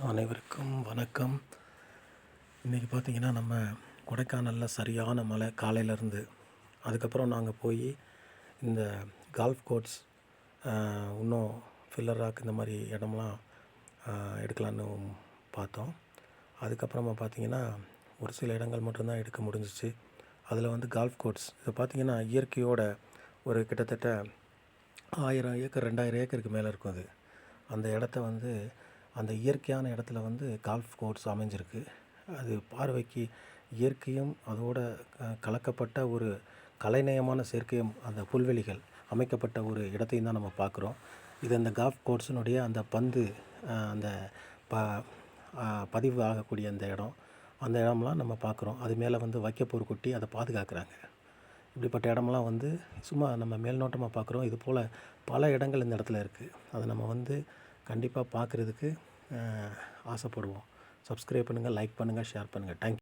அனைவருக்கும் வணக்கம். இன்றைக்கி பார்த்திங்கன்னா, நம்ம கொடைக்கானலில் சரியான மழை காலையிலேருந்து. அதுக்கப்புறம் நாங்கள் போய் இந்த கால்ஃப் கோர்ட்ஸ், இன்னும் ஃபில்லர் ராக் இந்த மாதிரி இடம்லாம் எடுக்கலான்னு பார்த்தோம். அதுக்கப்புறமா பார்த்திங்கன்னா, ஒரு சில இடங்கள் மட்டும்தான் எடுக்க முடிஞ்சிச்சு. அதில் வந்து கால்ஃப் கோர்ட்ஸ் இது பார்த்திங்கன்னா, இயற்கையோட ஒரு கிட்டத்தட்ட 1000 ஏக்கர் 2000 ஏக்கருக்கு மேலே இருக்கும். அது அந்த இடத்த வந்து அந்த இயற்கையான இடத்துல வந்து கால்ஃப் கோர்ட்ஸ் அமைஞ்சிருக்கு. அது பார்வைக்கு இயற்கையும் அதோட கலக்கப்பட்ட ஒரு கலைநயமான செயற்கையும், அந்த புல்வெளிகள் அமைக்கப்பட்ட ஒரு இடத்தையும் தான் நம்ம பார்க்குறோம். இது அந்த கால்ஃப் கோர்ட்ஸினுடைய அந்த பந்து அந்த ப பதிவு ஆகக்கூடிய அந்த இடம்லாம் நம்ம பார்க்குறோம். அது மேலே வந்து வைக்கப்போர் கொட்டி அதை பாதுகாக்கிறாங்க. இப்படிப்பட்ட இடம்லாம் வந்து சும்மா நம்ம மேல்நோட்டமாக பார்க்குறோம். இது போல் பல இடங்கள் இந்த இடத்துல இருக்குது. அதை நம்ம வந்து கண்டிப்பாக பார்க்குறதுக்கு ஆசைப்படுவோம். சப்ஸ்கிரைப் பண்ணுங்கள், லைக் பண்ணுங்கள், ஷேர் பண்ணுங்கள். தேங்க்யூ.